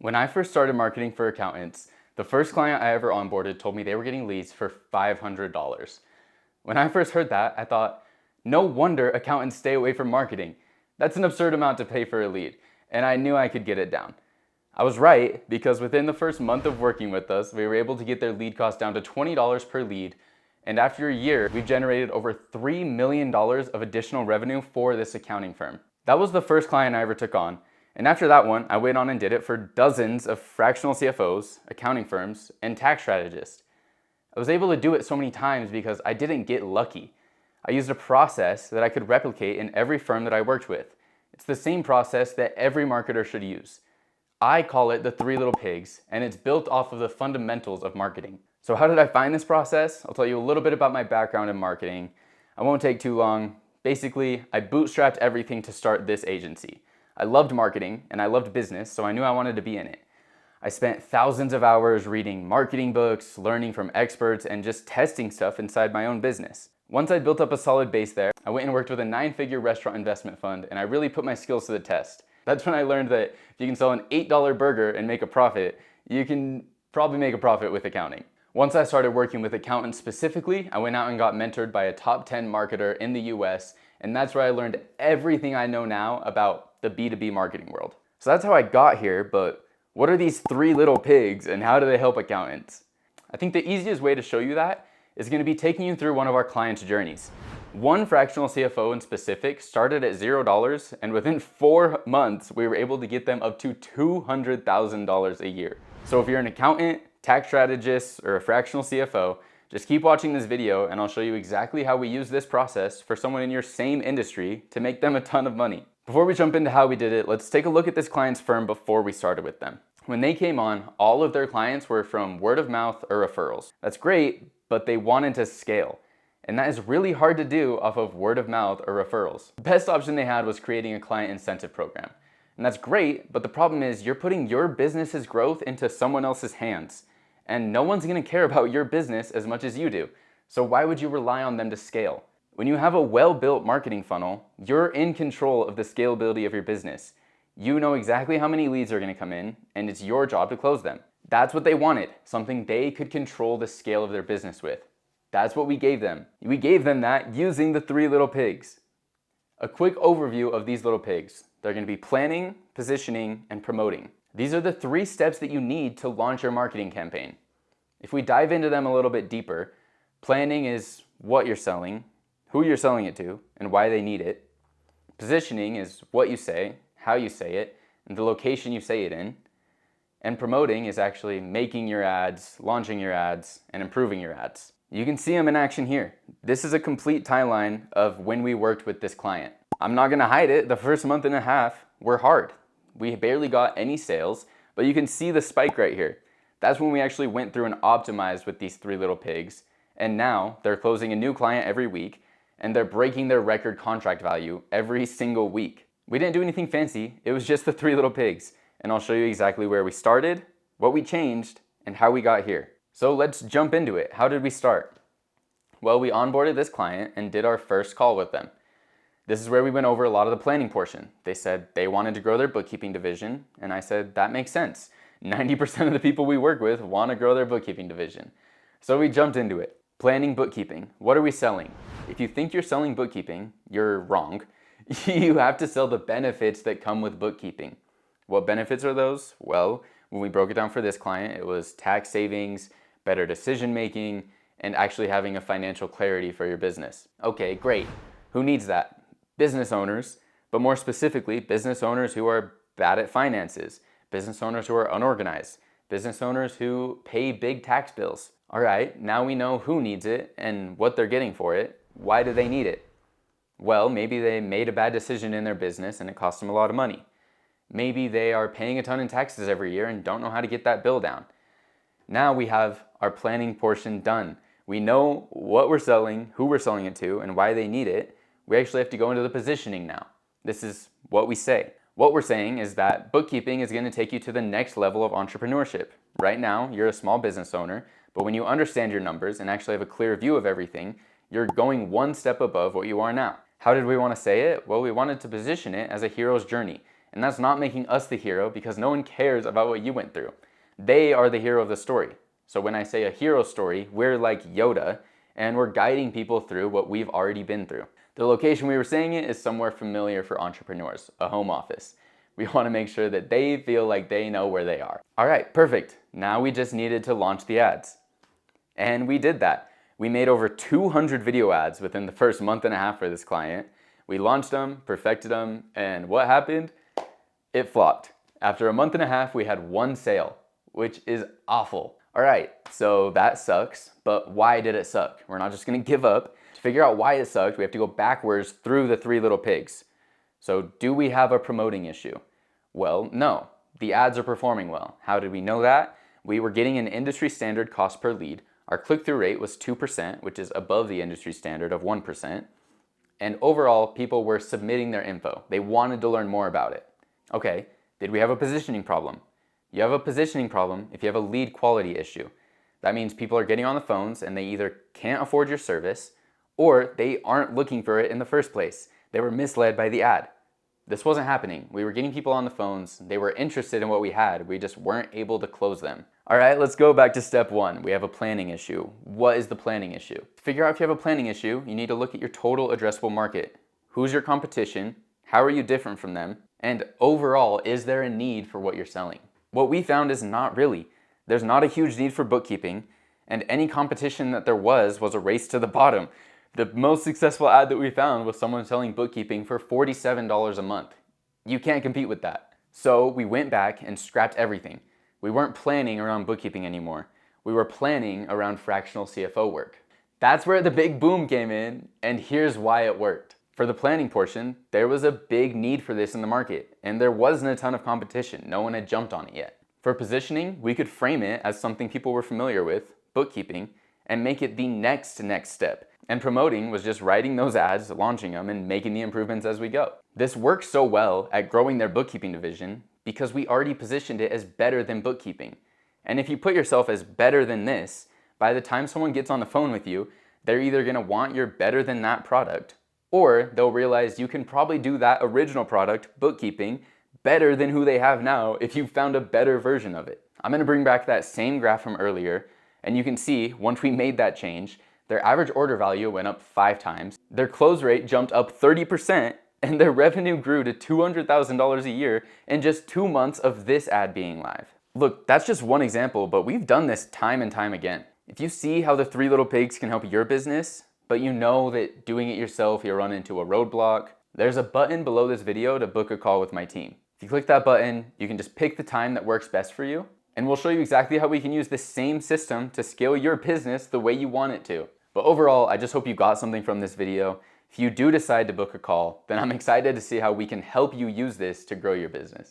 When I first started marketing for accountants, the first client I ever onboarded told me they were getting leads for $500. When I first heard that, I thought, no wonder accountants stay away from marketing. That's an absurd amount to pay for a lead, and I knew I could get it down. I was right, because within the first month of working with us, we were able to get their lead cost down to $20 per lead, and after a year, we've generated over $3 million of additional revenue for this accounting firm. That was the first client I ever took on, and after that one, I went on and did it for dozens of fractional CFOs, accounting firms, and tax strategists. I was able to do it so many times because I didn't get lucky. I used a process that I could replicate in every firm that I worked with. It's the same process that every marketer should use. I call it the 3 little pigs, and it's built off of the fundamentals of marketing. So how did I find this process? I'll tell you a little bit about my background in marketing. I won't take too long. Basically, I bootstrapped everything to start this agency. I loved marketing and I loved business, so I knew I wanted to be in it. I spent thousands of hours reading marketing books, learning from experts, and just testing stuff inside my own business. Once I built up a solid base there, I went and worked with a 9-figure restaurant investment fund, and I really put my skills to the test. That's when I learned that if you can sell an $8 burger and make a profit, you can probably make a profit with accounting. Once I started working with accountants specifically, I went out and got mentored by a top 10 marketer in the US, and that's where I learned everything I know now about the B2B marketing world. So that's how I got here, but what are these 3 little pigs and how do they help accountants? I think the easiest way to show you that is going to be taking you through one of our clients' journeys. One fractional CFO in specific started at $0, and within 4 months, we were able to get them up to $200,000 a year. So if you're an accountant, tax strategist, or a fractional CFO, just keep watching this video and I'll show you exactly how we use this process for someone in your same industry to make them a ton of money. Before we jump into how we did it, let's take a look at this client's firm before we started with them. When they came on, all of their clients were from word of mouth or referrals. That's great, but they wanted to scale. And that is really hard to do off of word of mouth or referrals. The best option they had was creating a client incentive program. And that's great, but the problem is you're putting your business's growth into someone else's hands. And no one's gonna care about your business as much as you do. So why would you rely on them to scale? When you have a well-built marketing funnel, you're in control of the scalability of your business. You know exactly how many leads are gonna come in, and it's your job to close them. That's what they wanted, something they could control the scale of their business with. That's what we gave them. We gave them that using the 3 little pigs. A quick overview of these little pigs. They're gonna be planning, positioning, and promoting. These are the 3 steps that you need to launch your marketing campaign. If we dive into them a little bit deeper, planning is what you're selling, who you're selling it to, and why they need it. Positioning is what you say, how you say it, and the location you say it in. And promoting is actually making your ads, launching your ads, and improving your ads. You can see them in action here. This is a complete timeline of when we worked with this client. I'm not gonna hide it, the first month and a half were hard. We barely got any sales, but you can see the spike right here. That's when we actually went through and optimized with these 3 little pigs. And now they're closing a new client every week, and they're breaking their record contract value every single week. We didn't do anything fancy, it was just the 3 little pigs. And I'll show you exactly where we started, what we changed, and how we got here. So let's jump into it. How did we start? Well, we onboarded this client and did our first call with them. This is where we went over a lot of the planning portion. They said they wanted to grow their bookkeeping division, and I said that makes sense. 90% of the people we work with want to grow their bookkeeping division. So we jumped into it. Planning bookkeeping. What are we selling? If you think you're selling bookkeeping, you're wrong. You have to sell the benefits that come with bookkeeping. What benefits are those? Well, when we broke it down for this client, it was tax savings, better decision making, and actually having a financial clarity for your business. Okay, great. Who needs that? Business owners, but more specifically, business owners who are bad at finances, business owners who are unorganized, business owners who pay big tax bills. All right, now we know who needs it and what they're getting for it. Why do they need it? Well, maybe they made a bad decision in their business and it cost them a lot of money. Maybe they are paying a ton in taxes every year and don't know how to get that bill down. Now we have our planning portion done. We know what we're selling, who we're selling it to, and why they need it. We actually have to go into the positioning now. This is what we say. What we're saying is that bookkeeping is going to take you to the next level of entrepreneurship. Right now, you're a small business owner, but when you understand your numbers and actually have a clear view of everything, you're going one step above what you are now. How did we want to say it? Well, we wanted to position it as a hero's journey. And that's not making us the hero because no one cares about what you went through. They are the hero of the story. So when I say a hero story, we're like Yoda and we're guiding people through what we've already been through. The location we were saying it is somewhere familiar for entrepreneurs, a home office. We want to make sure that they feel like they know where they are. All right, perfect. Now we just needed to launch the ads. And we did that. We made over 200 video ads within the first month and a half for this client. We launched them, perfected them, and what happened? It flopped. After a month and a half, we had one sale, which is awful. All right, so that sucks, but why did it suck? We're not just gonna give up. To figure out why it sucked, we have to go backwards through the three little pigs. So do we have a promoting issue? Well, no. The ads are performing well. How did we know that? We were getting an industry standard cost per lead. Our click-through rate was 2%, which is above the industry standard of 1%. And overall, people were submitting their info. They wanted to learn more about it. Okay, did we have a positioning problem? You have a positioning problem if you have a lead quality issue. That means people are getting on the phones and they either can't afford your service or they aren't looking for it in the first place. They were misled by the ad. This wasn't happening. We were getting people on the phones. They were interested in what we had. We just weren't able to close them. All right, let's go back to step one. We have a planning issue. What is the planning issue? To figure out if you have a planning issue, you need to look at your total addressable market. Who's your competition? How are you different from them? And overall, is there a need for what you're selling? What we found is not really. There's not a huge need for bookkeeping, and any competition that there was a race to the bottom. The most successful ad that we found was someone selling bookkeeping for $47 a month. You can't compete with that. So we went back and scrapped everything. We weren't planning around bookkeeping anymore. We were planning around fractional CFO work. That's where the big boom came in, and here's why it worked. For the planning portion, there was a big need for this in the market, and there wasn't a ton of competition. No one had jumped on it yet. For positioning, we could frame it as something people were familiar with, bookkeeping, and make it the next step. And promoting was just writing those ads, launching them, and making the improvements as we go. This worked so well at growing their bookkeeping division because we already positioned it as better than bookkeeping. And if you put yourself as better than this, by the time someone gets on the phone with you, they're either gonna want your better than that product, or they'll realize you can probably do that original product, bookkeeping, better than who they have now if you found a better version of it. I'm gonna bring back that same graph from earlier, and you can see once we made that change, their average order value went up 5 times, their close rate jumped up 30%, and their revenue grew to $200,000 a year in just 2 months of this ad being live. Look, that's just one example, but we've done this time and time again. If you see how the 3 little pigs can help your business, but you know that doing it yourself, you'll run into a roadblock, there's a button below this video to book a call with my team. If you click that button, you can just pick the time that works best for you, and we'll show you exactly how we can use this same system to scale your business the way you want it to. But overall, I just hope you got something from this video. If you do decide to book a call, then I'm excited to see how we can help you use this to grow your business.